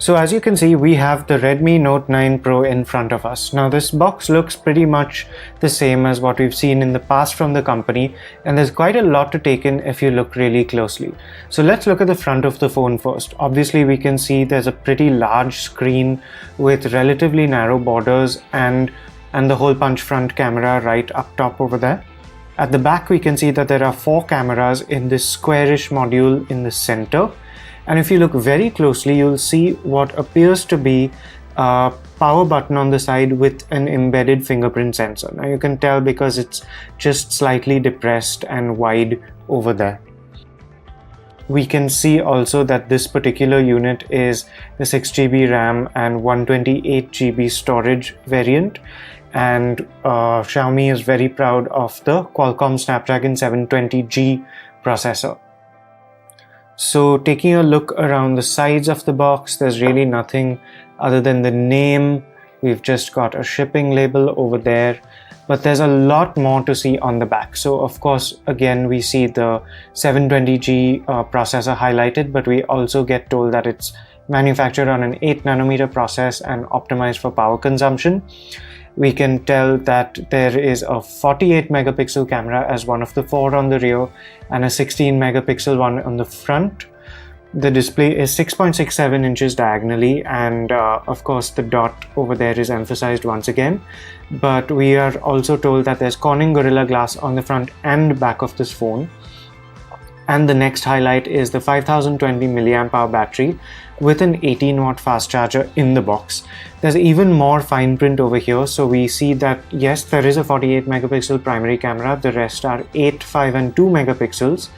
So as you can see, we have the Redmi Note 9 Pro in front of us. Now this box looks pretty much the same as what we've seen in the past from the company, and there's quite a lot to take in if you look really closely. So let's look at the front of the phone first. Obviously we can see there's a pretty large screen with relatively narrow borders and the hole punch front camera right up top over there. At the back we can see that there are 4 cameras in this squarish module in the center. And if you look very closely, you'll see what appears to be a power button on the side with an embedded fingerprint sensor. Now you can tell because it's just slightly depressed and wide over there. We can see also that this particular unit is the 6GB RAM and 128GB storage variant. And Xiaomi is very proud of the Qualcomm Snapdragon 720G processor. So taking a look around the sides of the box, there's really nothing other than the name. We've just got a shipping label over there, but there's a lot more to see on the back. So of course, again, we see the 720G processor highlighted, but we also get told that it's manufactured on an 8nm process and optimized for power consumption. We can tell that there is a 48 megapixel camera as one of the 4 on the rear and a 16 megapixel one on the front. The display is 6.67 inches diagonally, and of course the dot over there is emphasized once again. But we are also told that there's Corning Gorilla Glass on the front and back of this phone. And the next highlight is the 5020 mAh battery with an 18-watt fast charger in the box. There's even more fine print over here, so we see that yes, there is a 48 megapixel primary camera, the rest are 8, 5 and 2 megapixels,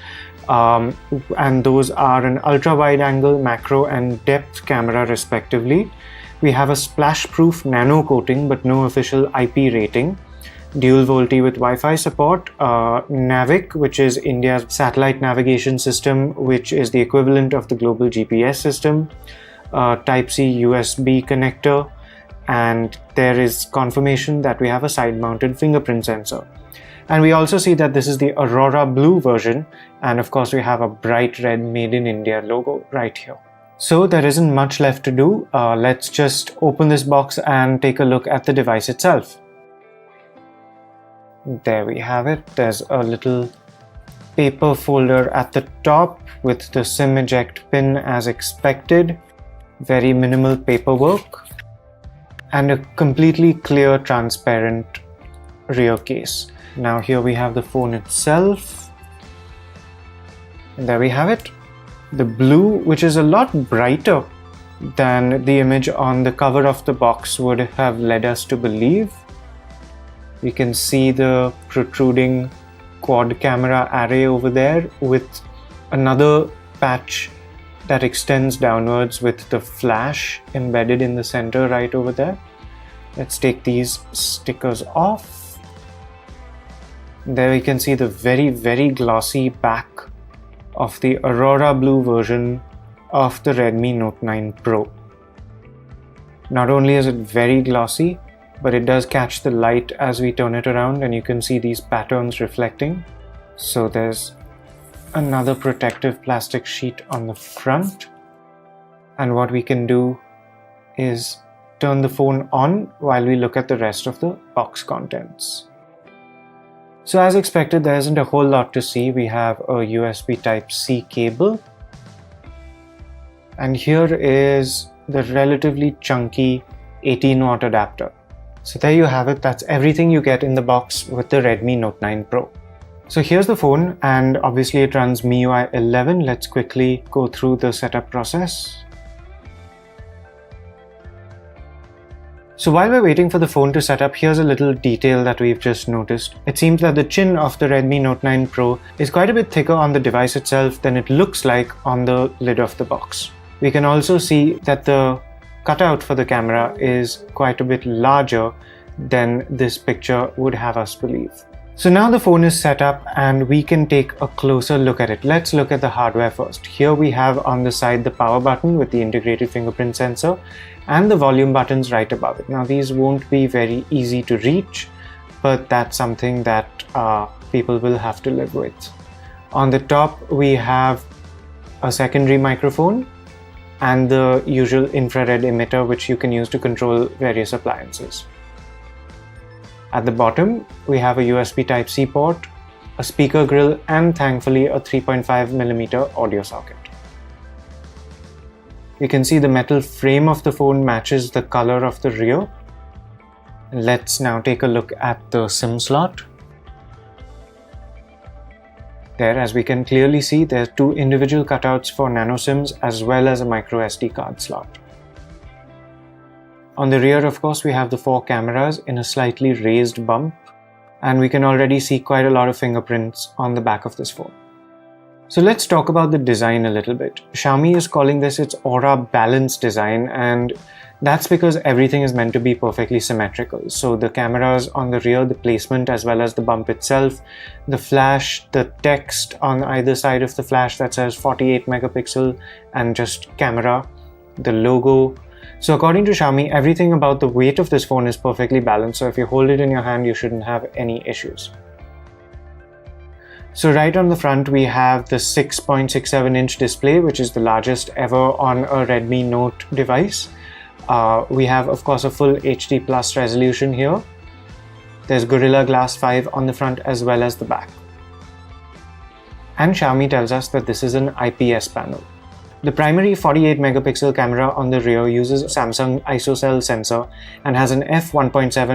and those are an ultra wide angle, macro and depth camera respectively. We have a splash proof nano coating but no official IP rating. Dual VoLTE with Wi-Fi support, Navic, which is India's satellite navigation system, which is the equivalent of the global GPS system, Type-C USB connector, and there is confirmation that we have a side-mounted fingerprint sensor. And we also see that this is the Aurora Blue version, and of course we have a bright red Made in India logo right here. So there isn't much left to do. Let's just open this box and take a look at the device itself. There we have it. There's a little paper folder at the top with the SIM eject pin as expected. Very minimal paperwork. And a completely clear, transparent rear case. Now here we have the phone itself. And there we have it. The blue, which is a lot brighter than the image on the cover of the box would have led us to believe. We can see the protruding quad camera array over there with another patch that extends downwards with the flash embedded in the center right over there. Let's take these stickers off. There we can see the very glossy back of the Aurora Blue version of the Redmi Note 9 Pro. Not only is it very glossy, but it does catch the light as we turn it around, and you can see these patterns reflecting. So there's another protective plastic sheet on the front, and what we can do is turn the phone on while we look at the rest of the box contents. So as expected, there isn't a whole lot to see. We have a USB Type-C cable, and here is the relatively chunky 18-watt adapter. So there you have it. That's everything you get in the box with the Redmi Note 9 Pro. So here's the phone, and obviously it runs MIUI 11. Let's quickly go through the setup process. So while we're waiting for the phone to set up, here's a little detail that we've just noticed. It seems that the chin of the Redmi Note 9 Pro is quite a bit thicker on the device itself than it looks like on the lid of the box. We can also see that the cutout for the camera is quite a bit larger than this picture would have us believe. So now the phone is set up and we can take a closer look at it. Let's look at the hardware first. Here we have on the side the power button with the integrated fingerprint sensor and the volume buttons right above it. Now these won't be very easy to reach, but that's something that people will have to live with. On the top we have a secondary microphone and the usual infrared emitter which you can use to control various appliances. At the bottom, we have a USB Type-C port, a speaker grill, and thankfully a 3.5mm audio socket. You can see the metal frame of the phone matches the color of the rear. Let's now take a look at the SIM slot. There, as we can clearly see, there are two individual cutouts for nano SIMs as well as a micro SD card slot. On the rear, of course, we have the 4 cameras in a slightly raised bump, and we can already see quite a lot of fingerprints on the back of this phone. So let's talk about the design a little bit. Xiaomi is calling this its Aura Balanced design, and that's because everything is meant to be perfectly symmetrical. So the cameras on the rear, the placement as well as the bump itself, the flash, the text on either side of the flash that says 48 megapixel and just camera, the logo. So according to Xiaomi, everything about the weight of this phone is perfectly balanced. So if you hold it in your hand, you shouldn't have any issues. So right on the front, we have the 6.67-inch display, which is the largest ever on a Redmi Note device. We have, of course, a full HD plus resolution here. There's Gorilla Glass 5 on the front as well as the back. And Xiaomi tells us that this is an IPS panel. The primary 48 megapixel camera on the rear uses a Samsung ISOCELL sensor and has an f1.7